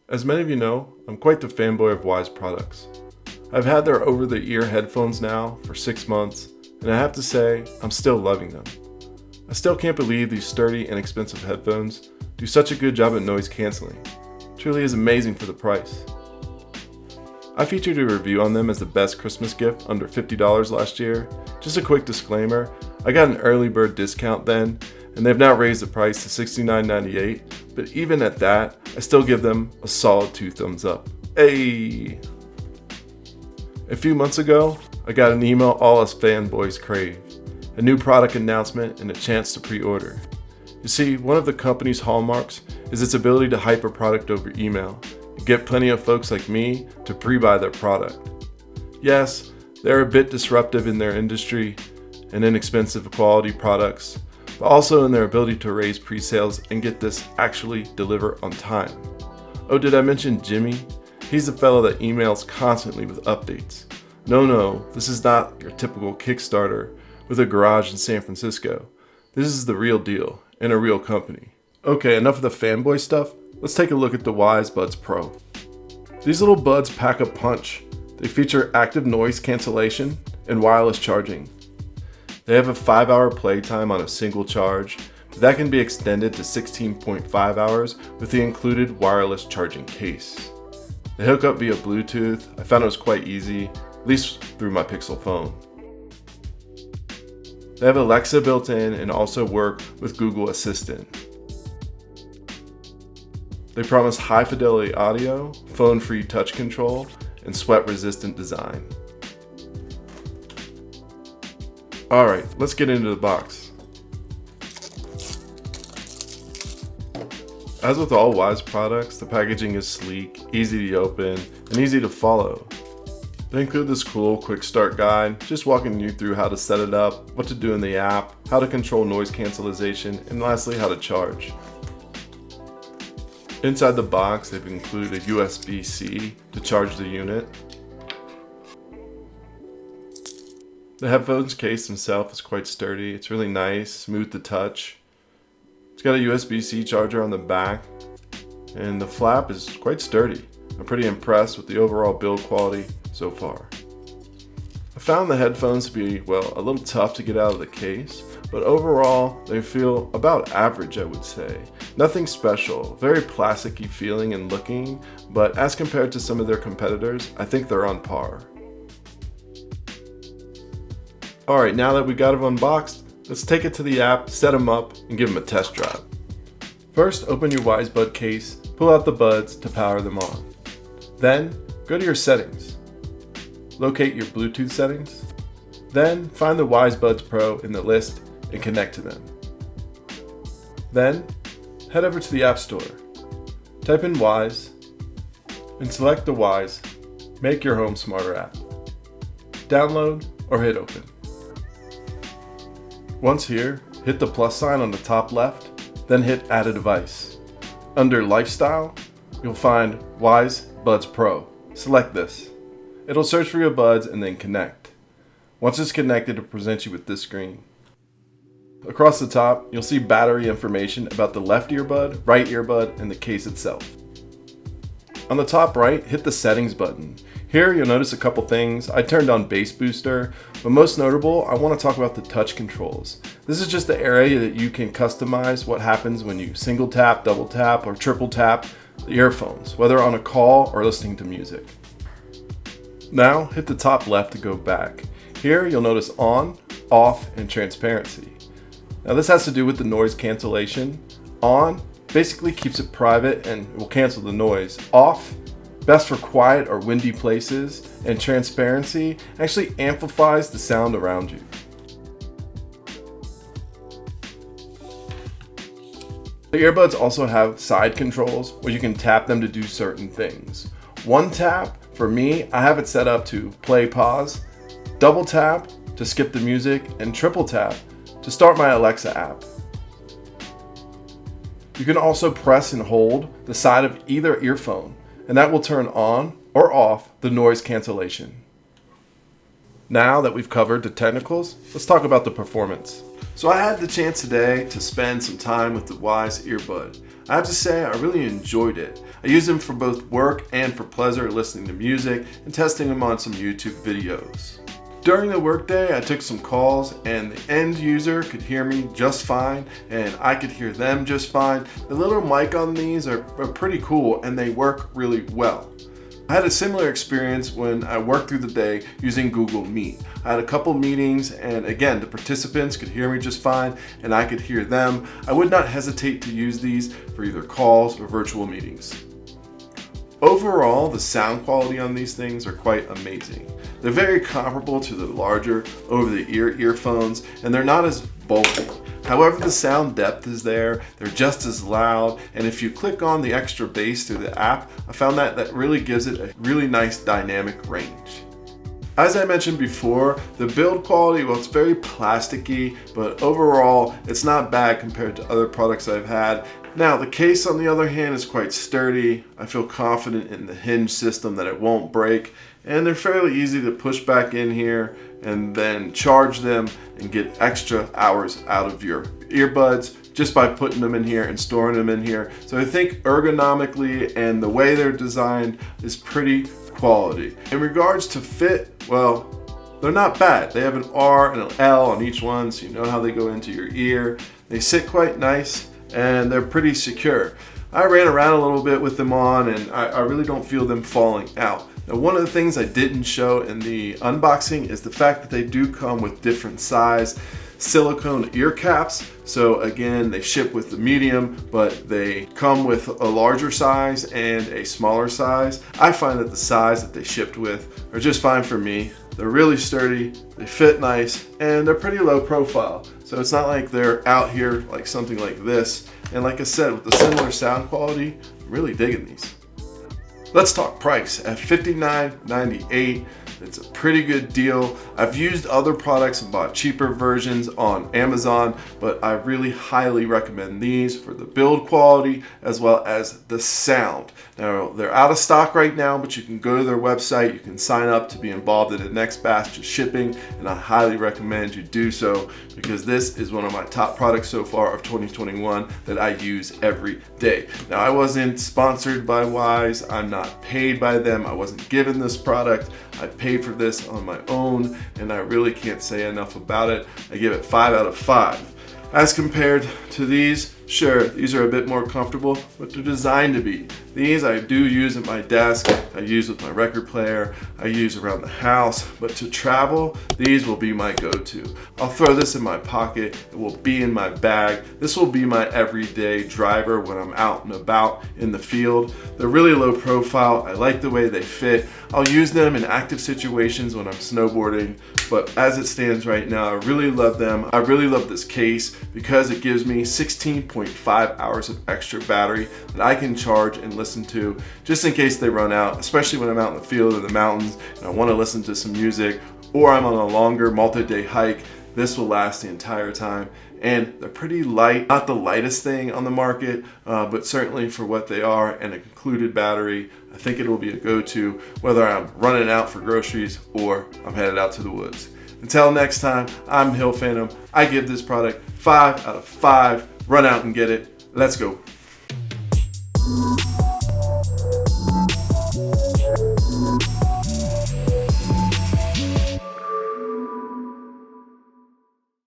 As many of you know, I'm quite the fanboy of Wyze products. I've had their over-the-ear headphones now for 6 months, and I have to say, I'm still loving them. I still can't believe these sturdy, inexpensive headphones do such a good job at noise canceling. Truly is amazing for the price. I featured a review on them as the best Christmas gift under $50 last year. Just a quick disclaimer, I got an early bird discount then, and they've now raised the price to $69.98, but even at that, I still give them a solid 2 thumbs up. Hey! A few months ago, I got an email all us fanboys crave. A new product announcement and a chance to pre-order. You see, one of the company's hallmarks is its ability to hype a product over email and get plenty of folks like me to pre-buy their product. Yes, they're a bit disruptive in their industry and inexpensive quality products, but also in their ability to raise pre-sales and get this actually deliver on time. Oh, did I mention Jimmy? He's the fellow that emails constantly with updates. No, this is not your typical Kickstarter with a garage in San Francisco. This is the real deal and a real company. Okay, enough of the fanboy stuff. Let's take a look at the Wyze Buds Pro. These little buds pack a punch. They feature active noise cancellation and wireless charging. They have a 5-hour playtime on a single charge, but that can be extended to 16.5 hours with the included wireless charging case. They hook up via Bluetooth. I found it was quite easy, at least through my Pixel phone. They have Alexa built in and also work with Google Assistant. They promise high fidelity audio, phone-free touch control, and sweat-resistant design. Alright, let's get into the box. As with all Wyze products, the packaging is sleek, easy to open, and easy to follow. They include this cool quick start guide, just walking you through how to set it up, what to do in the app, how to control noise cancellation, and lastly how to charge. Inside the box, they've included a USB-C to charge the unit. The headphones case themselves is quite sturdy. It's really nice, smooth to touch. It's got a USB-C charger on the back, and the flap is quite sturdy. I'm pretty impressed with the overall build quality so far. I found the headphones to be, well, a little tough to get out of the case, but overall they feel about average, I would say. Nothing special, very plasticky feeling and looking, but as compared to some of their competitors, I think they're on par. Alright, now that we got them unboxed, let's take it to the app, set them up, and give them a test drive. First, open your Wyze Bud case, pull out the buds to power them on. Then, go to your settings. Locate your Bluetooth settings. Then, find the Wyze Buds Pro in the list and connect to them. Then, head over to the App Store. Type in Wyze and select the Wyze Make Your Home Smarter app. Download or hit open. Once here, hit the plus sign on the top left, then hit Add a Device. Under Lifestyle, you'll find Wyze Buds Pro. Select this. It'll search for your buds and then connect. Once it's connected, it'll present you with this screen. Across the top, you'll see battery information about the left earbud, right earbud, and the case itself. On the top right, hit the settings button. Here you'll notice a couple things. I turned on bass booster, but most notable, I want to talk about the touch controls. This is just the area that you can customize what happens when you single tap, double tap, or triple tap the earphones, whether on a call or listening to music. Now hit the top left to go back. Here you'll notice on, off, and transparency. Now this has to do with the noise cancellation. On basically keeps it private and will cancel the noise. Off, best for quiet or windy places, and transparency actually amplifies the sound around you. The earbuds also have side controls where you can tap them to do certain things. One tap, for me, I have it set up to play pause, double tap to skip the music, and triple tap to start my Alexa app. You can also press and hold the side of either earphone, and that will turn on or off the noise cancellation. Now that we've covered the technicals, let's talk about the performance. So I had the chance today to spend some time with the Wyze earbud. I have to say I really enjoyed it. I use them for both work and for pleasure, listening to music and testing them on some YouTube videos. During the workday, I took some calls and the end user could hear me just fine and I could hear them just fine. The little mic on these are pretty cool and they work really well. I had a similar experience when I worked through the day using Google Meet. I had a couple meetings and again, the participants could hear me just fine and I could hear them. I would not hesitate to use these for either calls or virtual meetings. Overall, the sound quality on these things are quite amazing. They're very comparable to the larger over-the-ear earphones and they're not as bulky. However, the sound depth is there, they're just as loud, and if you click on the extra bass through the app, I found that really gives it a really nice dynamic range. As I mentioned before, the build quality, well, it's very plasticky, but overall, it's not bad compared to other products I've had. Now, the case, on the other hand, is quite sturdy. I feel confident in the hinge system that it won't break, and they're fairly easy to push back in here and then charge them and get extra hours out of your earbuds just by putting them in here and storing them in here. So I think ergonomically and the way they're designed is pretty quality. In regards to fit, well, they're not bad. They have an R and an L on each one, so you know how they go into your ear. They sit quite nice and they're pretty secure. I ran around a little bit with them on and I really don't feel them falling out. Now, one of the things I didn't show in the unboxing is the fact that they do come with different size silicone ear caps. So again, they ship with the medium, but they come with a larger size and a smaller size. I find that the size that they shipped with are just fine for me. They're really sturdy, they fit nice, and they're pretty low profile. So it's not like they're out here like something like this. And like I said, with the similar sound quality, I'm really digging these. Let's talk price. At $59.98, it's a pretty good deal. I've used other products and bought cheaper versions on Amazon, but I really highly recommend these for the build quality as well as the sound. Now, they're out of stock right now, but you can go to their website, you can sign up to be involved in the next batch of shipping, and I highly recommend you do so because this is one of my top products so far of 2021 that I use every day. Now, I wasn't sponsored by Wyze, I'm not paid by them, I wasn't given this product. I paid for this on my own and I really can't say enough about it. I give it 5 out of 5. As compared to these, sure, these are a bit more comfortable, but they're designed to be. These I do use at my desk, I use with my record player, I use around the house, but to travel, these will be my go-to. I'll throw this in my pocket, it will be in my bag. This will be my everyday driver when I'm out and about in the field. They're really low profile, I like the way they fit. I'll use them in active situations when I'm snowboarding, but as it stands right now, I really love them. I really love this case because it gives me 16.5 hours of extra battery that I can charge and listen to just in case they run out, especially when I'm out in the field or the mountains and I want to listen to some music or I'm on a longer multi-day hike. This will last the entire time and they're pretty light, not the lightest thing on the market, but certainly for what they are and a included battery, I think it will be a go-to whether I'm running out for groceries or I'm headed out to the woods. Until next time, I'm Hill Phantom. I give this product 5 out of 5. Run out and get it. Let's go.